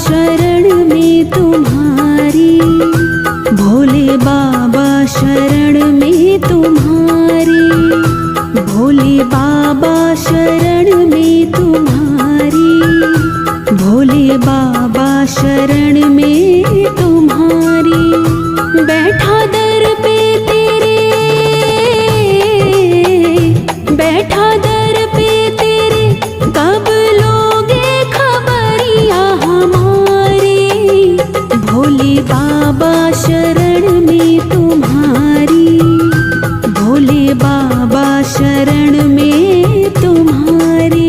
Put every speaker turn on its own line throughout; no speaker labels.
शरण में तुम्हारी, भोले बाबा शरण में तुम्हारी, भोले बाबा शरण में तुम्हारी, भोले बाबा शरण में तुम्हारी। बैठा दर पे तेरे, बैठा दर पे तेरे, कब लोगे खबरिया हमारी। भोले बाबा शरण में तुम्हारी, भोले बाबा शरण में तुम्हारी।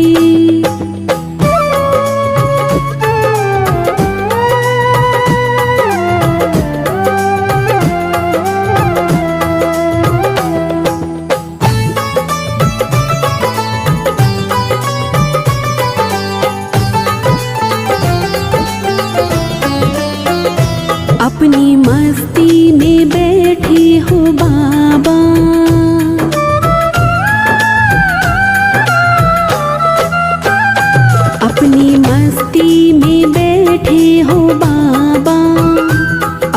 अपनी मस्ती में बैठे हो बाबा, अपनी मस्ती में बैठे हो बाबा,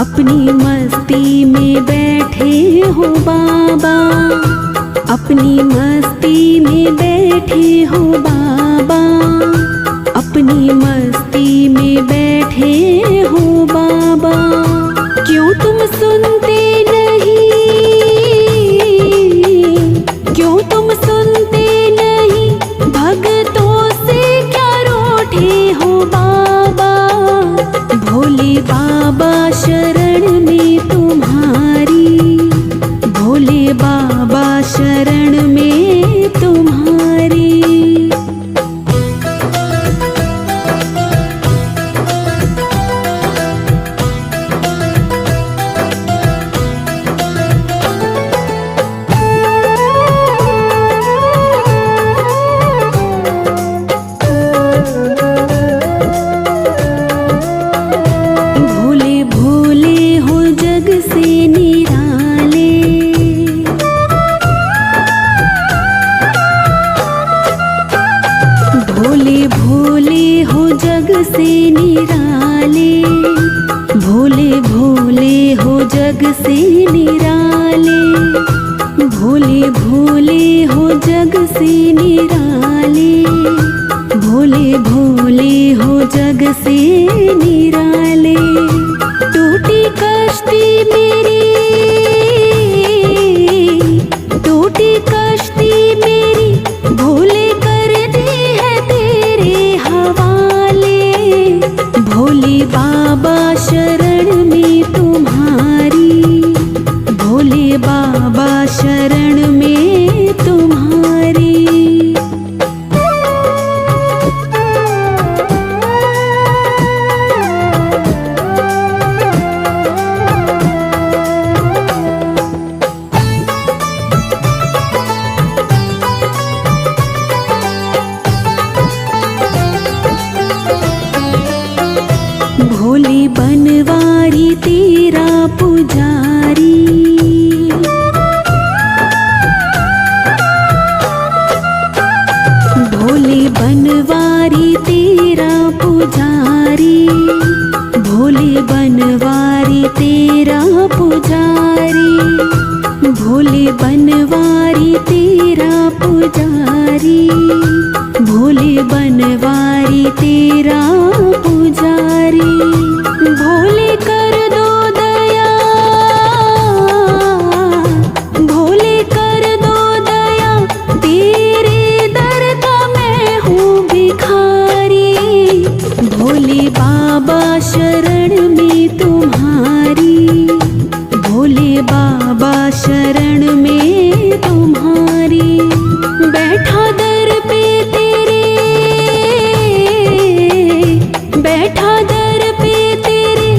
अपनी मस्ती में बैठे हो बाबा, अपनी मस्ती में बैठे हो बाबा, अपनी मस्ती में बैठे हो बाबा। क्यों तुम सुनते नहीं, क्यों तुम सुनते नहीं, भक्तों से क्या रूठे हो बाबा। भोले बाबा शरण में तुम्हारी, भोले बाबा शरण में तुम्हारी। भोले भोले हो जग से निराले, भोले भोले हो जग से निराले, भोले भोले हो जग से निराले, भोले भोले हो जग से निराले। टूटी कश्ती मेरी, टूटी कश्ती मेरी, भोले कर दी है तेरे हवाले। भोले बाबा शरण में तुम्हारी, भोले बाबा शरण में तुम्हारी। भोले बनवारी तेरा पुजारी, भोले बनवारी तेरा पुजारी, भोले बनवारी तेरा पुजारी, भोले बनवारी तेरा पुजारी, भोले बनवारी तेरा पुजारी। भोले कर दो दया, भोले कर दो दया, तेरे दर का मैं हूँ भिखारी। भोले बाबा शरण में तुम्हारी, भोले बाबा शरण में तुम्हारी। बैठा दर पे तेरे, बैठा दर पे तेरे,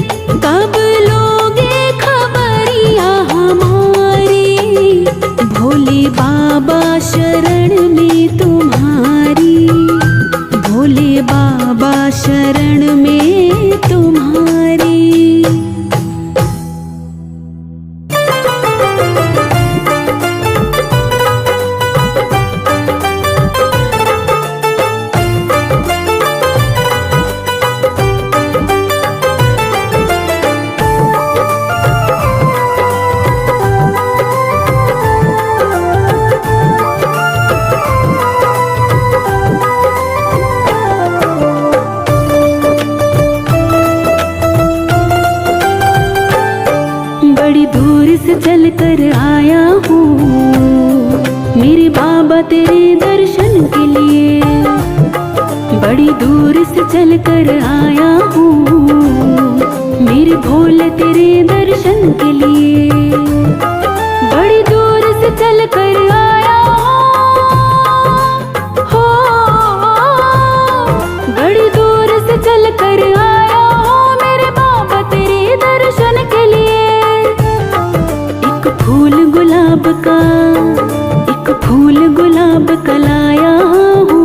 से चल कर आया हूँ मेरे बाबा तेरे दर्शन के लिए। बड़ी दूर से चल कर आया हूँ मेरे भोले तेरे दर्शन के लिए। बड़ी दूर से चल कर आया हो, बड़ी दूर से चल कर आया हूँ मेरे बाबा तेरे दर्शन के लिए। एक फूल गुलाब का, एक फूल गुलाब का लाया हूँ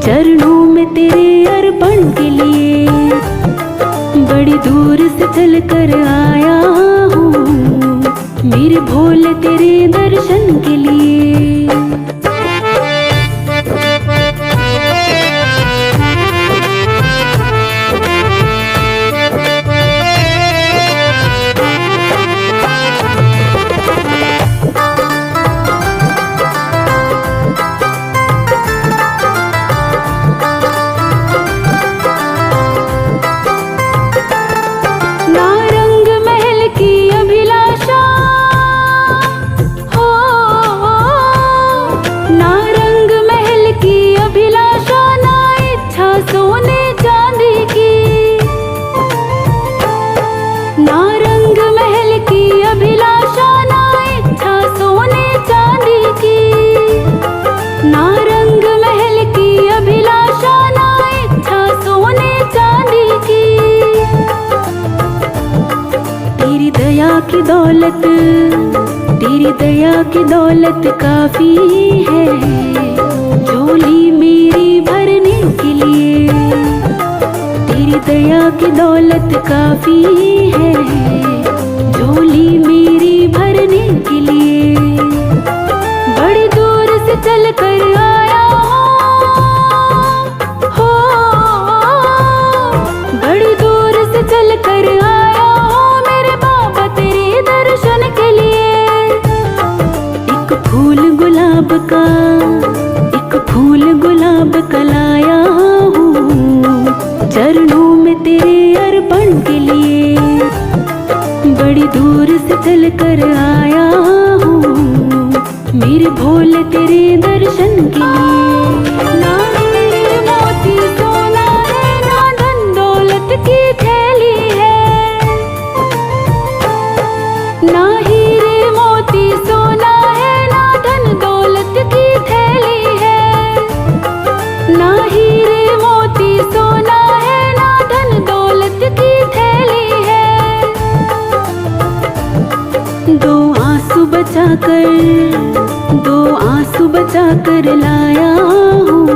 चरणों में तेरे अर्पण के लिए। बड़ी दूर से चल कर आया हूँ मेरे भोले तेरे दर्शन के लिए। की दौलत, तेरी दया की दौलत काफी है झोली मेरी भरने के लिए। तेरी दया की दौलत काफी है झोली मेरी भरने के लिए। बड़ी दूर से चल कर आया हो, बड़ी दूर से चल कर आया हो मेरे बाबा तेरे दर्शन के लिए। एक फूल गुलाब का, एक फूल गुलाब का लाया हूँ चरणों में तेरे अर्पण के लिए। बड़ी दूर से चल कर आया हूँ मेरे भोले तेरे दर्शन के लिए। ना हीरे मोती सोना है, ना धन दौलत की थैली है। ना हीरे मोती सोना है, ना धन दौलत की थैली है। ना हीरे मोती सोना है, ना धन दौलत की थैली है। दो आंसू बचा कर लाया हूँ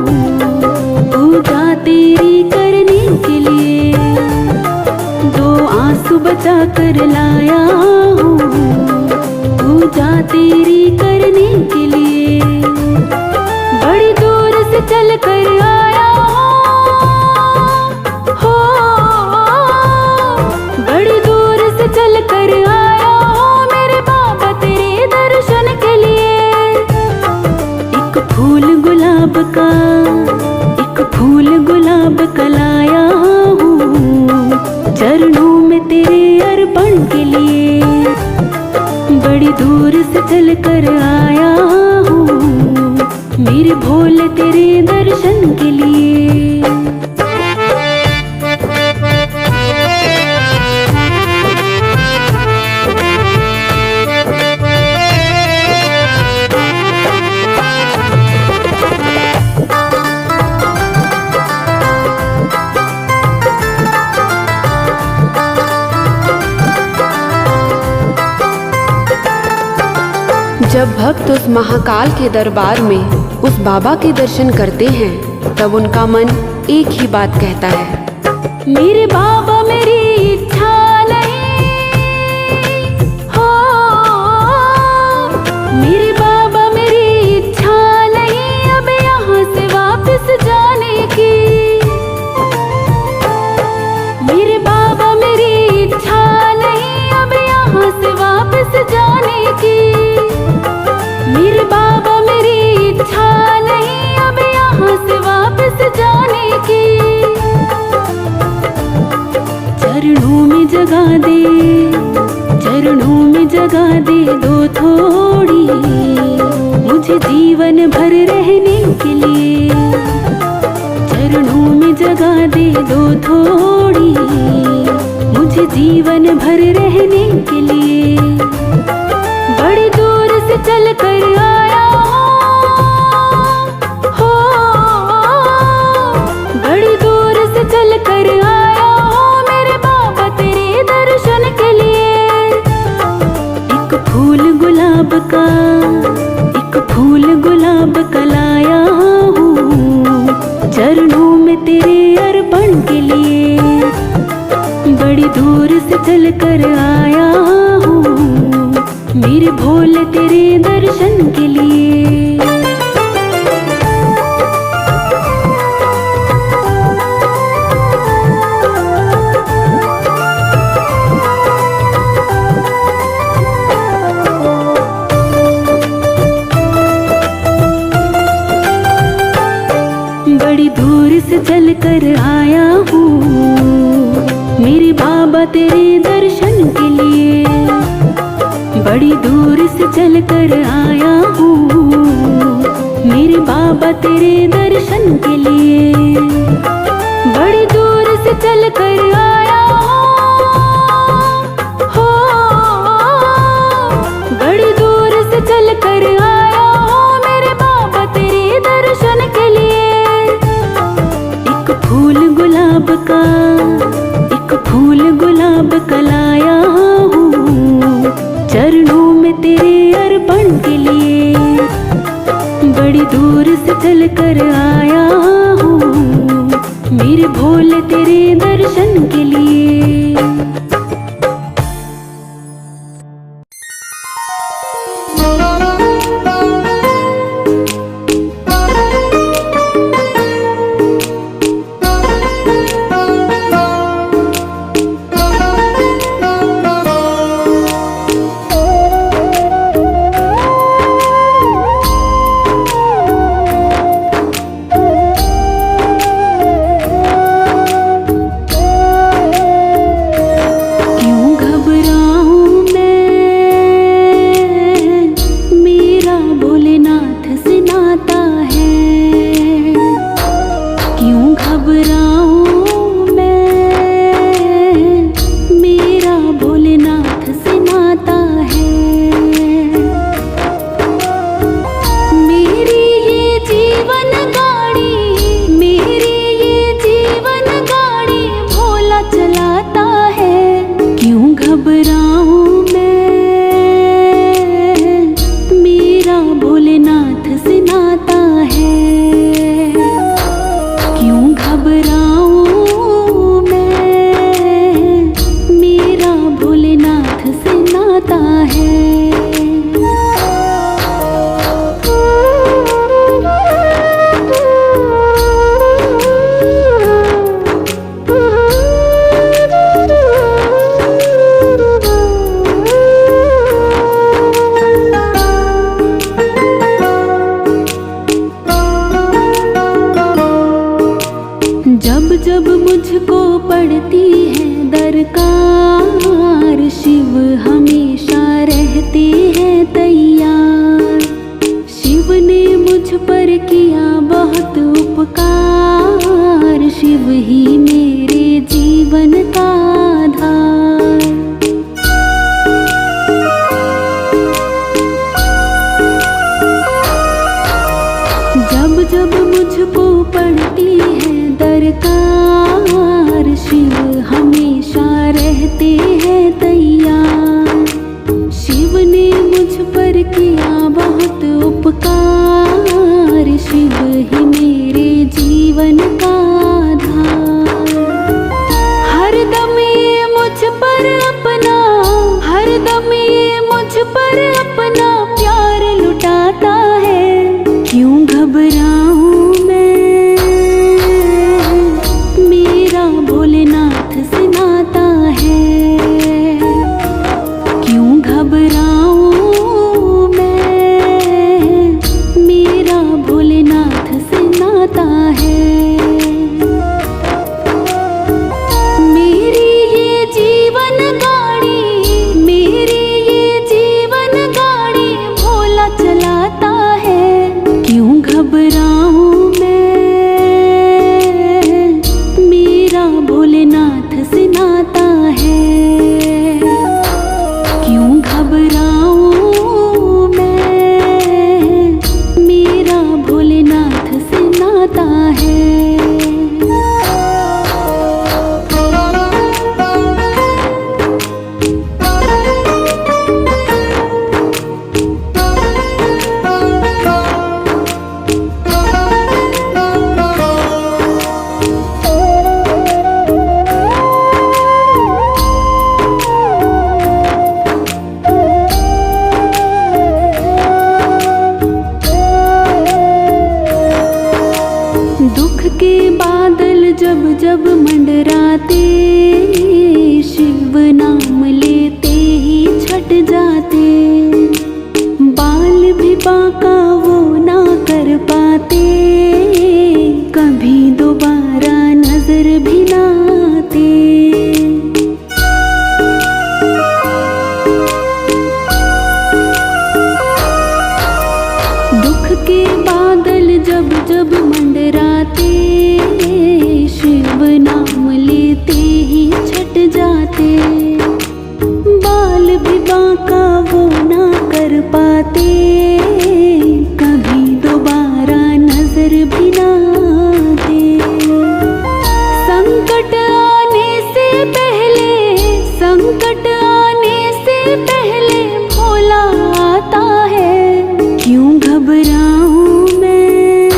पूजा तेरी करने के लिए। दो आंसू बचा कर लाया हूँ पूजा तेरी करने के लिए। बड़ी दूर से चल कर आया हो, बड़ी दूर से चल कर आया हो मेरे बाबा तेरे दर्शन के लिए। एक फूल गुलाब का, एक फूल गुलाब का लाया हूँ चरणों में तेरे अर्पण के लिए। बड़ी दूर से चल कर आया हूँ मेरे भोले तेरे दर्शन के लिए।
जब भक्त उस महाकाल के दरबार में उस बाबा के दर्शन करते हैं तब उनका मन एक ही बात कहता है,
मेरे बाबा मेरी इच्छा नहीं हो, मेरे बाबा मेरी इच्छा नहीं अब यहाँ से वापस जाने की। मेरे बाबा मेरी इच्छा नहीं अब यहाँ से वापस जाने की। मेरे बाबा मेरी इच्छा नहीं अब यहाँ से वापस जाने की। चरणों में जगह दे दो थोड़ी, मुझे जीवन भर रहने के लिए। चरणों में जगह दे दो थोड़ी, मुझे जीवन भर रहने के लिए। बड़ी दूर से चल कर आया हो, बड़ी दूर से चल कर आया हो मेरे बाबा तेरे दर्शन के लिए। एक फूल गुलाब का, एक फूल गुलाब का लाया हूँ चरणों में तेरे अर्पण के लिए। बड़ी दूर से चल कर आया हूँ मेरे भोले तेरे दर्शन के लिए। बड़ी दूर से चल कर आया हूँ मेरे बाबा तेरे दर्शन के लिए। बड़ी दूर से चल कर आया हूँ मेरे बाबा तेरे दर्शन के लिए। बड़ी दूर से चल कर आया हो, बड़ी दूर से चल कर आया हो मेरे बाबा तेरे दर्शन के लिए। एक फूल गुलाब का, एक फूल गुलाब का लाया हूँ चरणों में तेरे अर्पण के लिए। बड़ी दूर से चल कर आया हूँ मेरे भोले तेरे दर्शन के लिए। जब मुझको पड़ती है दरकार, शिव हमेशा रहते हैं तैयार। शिव ने मुझ पर किया बहुत उपकार, शिव ही मेरे जीवन का आधार। जब जब मुझको पड़ती है दरकार, शिव हमेशा रहते हैं तैयार। शिव ने मुझ पर किया बहुत उपकार, शिव ही मेरे जीवन का आधार। जाते, शिव नाम लेते ही छट जाते। बाल भी बांका वो ना कर पाते, कभी दोबारा नजर भी ना आते। दुख के बादल जब जब मंडराते, शिव नाम लेते ही छट जाते। बाल भी बांका वो ना कर पाते, कभी दोबारा नजर भी ना आते। संकट आने से पहले, संकट आने से पहले भोला आता है। क्यों घबराऊं मैं,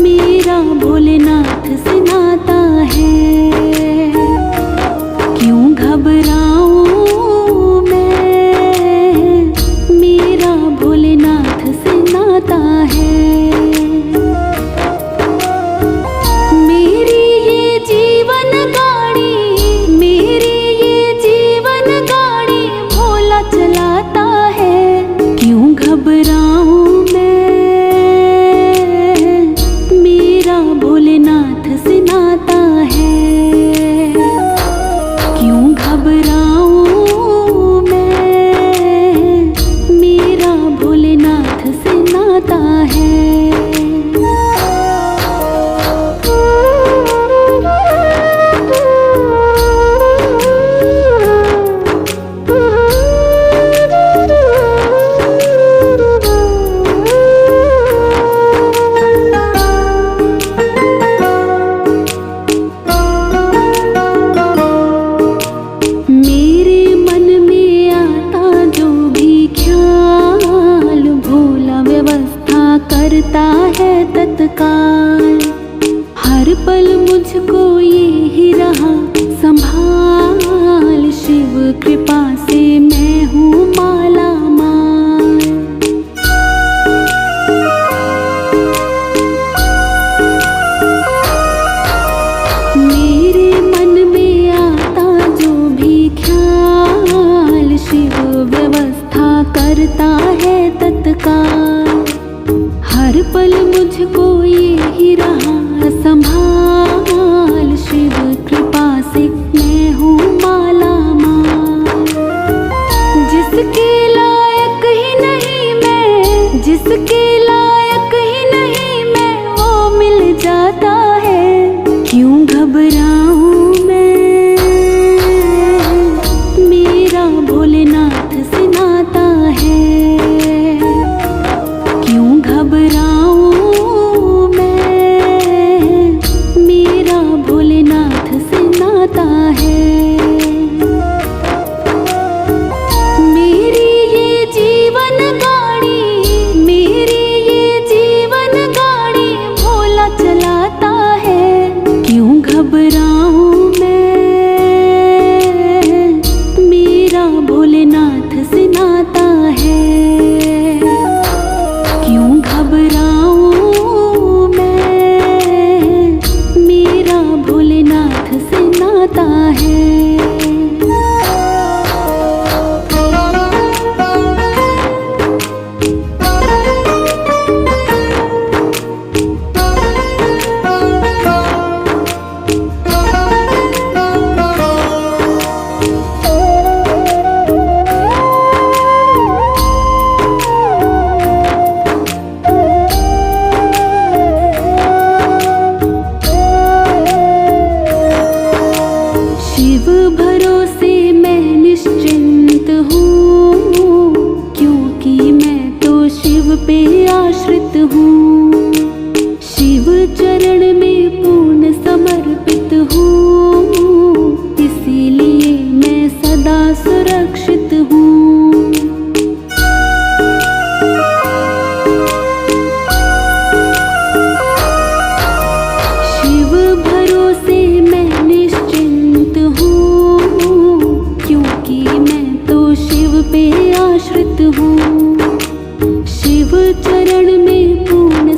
मेरा भोलेनाथ से नाता है। क्यों घबराऊं मैं, मेरा भोलेनाथ से नाता है। मेरी ये जीवन गाड़ी, मेरी ये जीवन गाड़ी भोला चलाता है। क्यों घबराऊं मैं, मेरा भोलेनाथ से नाता है। क्यों घबराऊं मैं, मेरा भोलेनाथ से नाता है। मेरे मन में आता जो भी ख्याल, भोला व्यवस्था करता है तत्काल। हर पल मुझको ये ही रहा संभाल, शिव कृपा से मैं हूँ माला माल। मेरे मन में आता जो भी ख्याल, शिव व्यवस्था करता है तत्काल। हर पल मुझको ये ही रहा संभाल, शिव कृपा से मैं हूँ माला माल। जिसके लायक ही नहीं मैं, जिसके लायक ही नहीं मैं, वो मिल जाता है। क्यों घबराऊं मैं, मेरा भोलेनाथ से नाता है। क्यों घबराऊं मैं, मेरा भोलेनाथ से नाता है। मेरी ये जीवन गाड़ी, मेरी ये जीवन गाड़ी भोला चलाता है। क्यों घबराऊं मैं, मेरा भोलेनाथ से नाता है। क्यों घबराऊं मैं, मेरा भोलेनाथ से नाता है। शिव भरोसे मैं निश्चिंत हूँ, क्योंकि मैं तो शिव पे आश्रित हूँ। शिव चरण में पूर्ण समर्पित हूँ, इसीलिए मैं सदा सुरक्षित हूँ। शिव भरोसे मैं निश्चिंत हूँ, क्योंकि मैं तो शिव पे आश्रित हूँ। शिव चरण में पूर्ण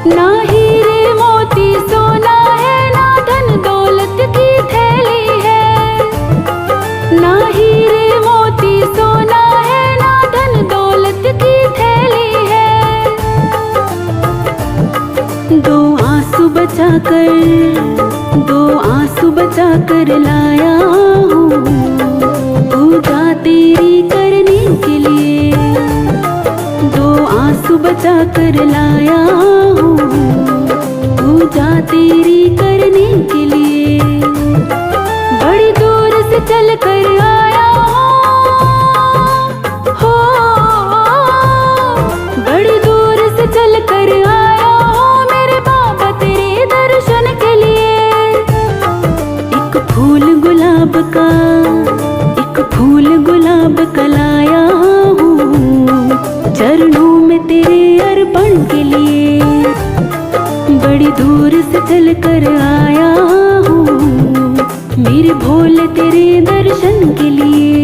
ना हीरे मोती सोना है, ना धन दौलत की थैली है। ना हीरे मोती सोना है, ना धन दौलत की थैली है। दो आंसू बचा कर लाया हूँ पूजा तेरी करने के लिए। दो आंसू बचा कर लाया हूँ पूजा तेरी करने के लिए। बड़ी दूर से चल कर आया हो, बड़ी दूर से चल कर आया हो मेरे बाबा तेरे दर्शन के लिए। एक फूल गुलाब का लाया हूँ चरणों में तेरे अर्पण के लिए। बड़ी दूर से चल कर आया हूँ मेरे भोले तेरे दर्शन के लिए।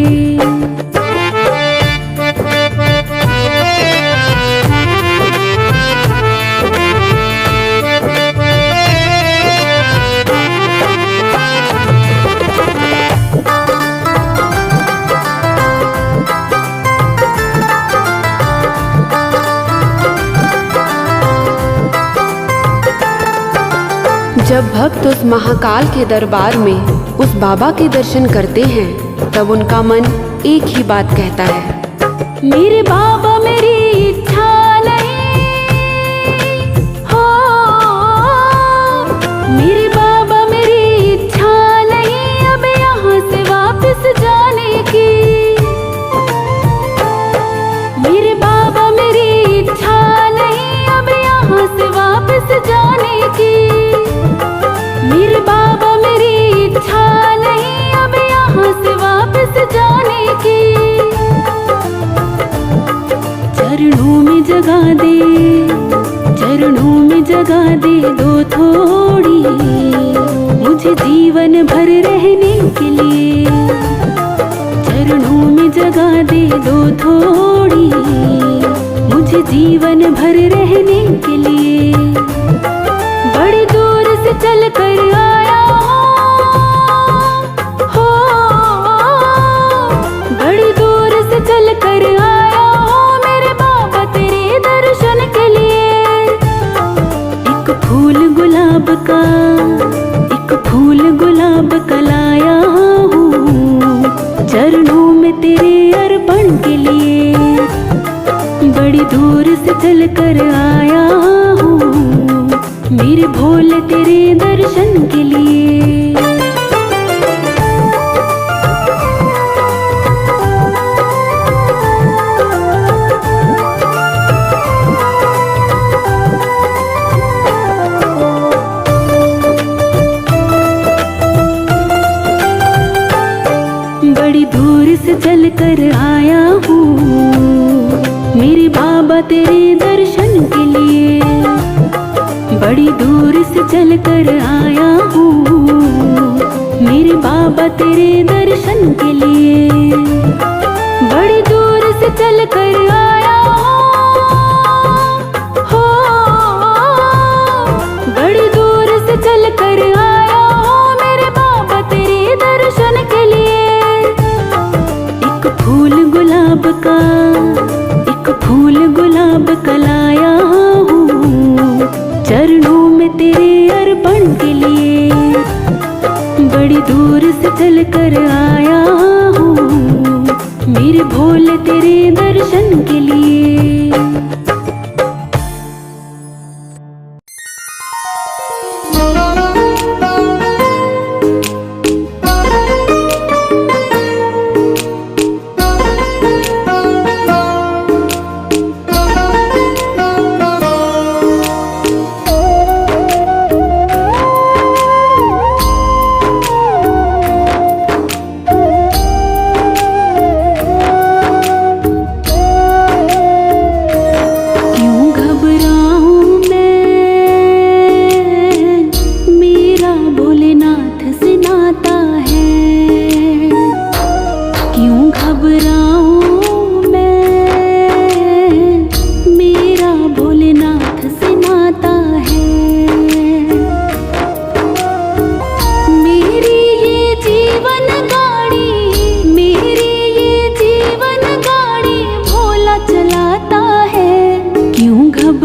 जब भक्त उस महाकाल के दरबार में उस बाबा के दर्शन करते हैं तब उनका मन एक ही बात कहता है,
मेरे बाबा मेरी इच्छा नहीं हो, मेरे बाबा मेरी इच्छा नहीं अब यहाँ से वापस जाने की। मेरे बाबा मेरी इच्छा नहीं अब यहाँ से वापस जाने की। मेरे बाबा मेरी इच्छा नहीं अब यहाँ से वापस जाने की। चरणों में जगा दे दो थोड़ी मुझे जीवन भर रहने के लिए। चरणों में जगा दे दो थोड़ी मुझे जीवन भर रहने के लिए। बड़ी दूर से चल कर आया हो, बड़ी दूर से चल कर आया हो मेरे बाबा तेरे दर्शन के लिए। एक फूल गुलाब का लाया हूँ चरणों में तेरे अर्पण के लिए। बड़ी दूर से चल कर आया हूँ मेरे भोले तेरे दर्शन के लिए। बड़ी दूर से चल कर आया हूँ मेरे बाबा तेरे दर्शन के लिए। बड़ी दूर से चल कर आया हूँ मेरे बाबा तेरे दर्शन के लिए। बड़ी दूर से चल कर आया हो, बड़ी दूर से चल कर आया हो मेरे बाबा तेरे दर्शन के लिए। एक फूल गुलाब का लाया हूँ चरणों में तेरे अर्पण के लिए। बड़ी दूर से चल कर आया हूँ मेरे भोले तेरे दर्शन के लिए।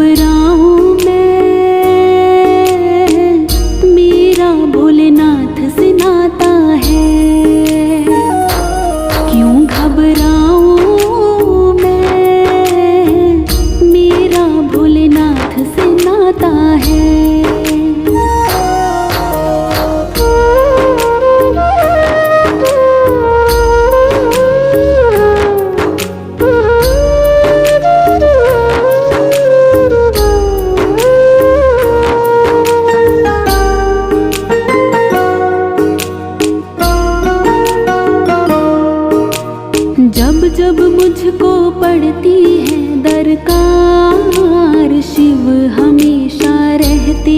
घबराऊं मैं, मेरा भोलेनाथ से नाता है। क्यों घबराऊं मैं, मेरा भोलेनाथ से नाता है। जब जब मुझको पड़ती है दरकार, शिव हमेशा रहते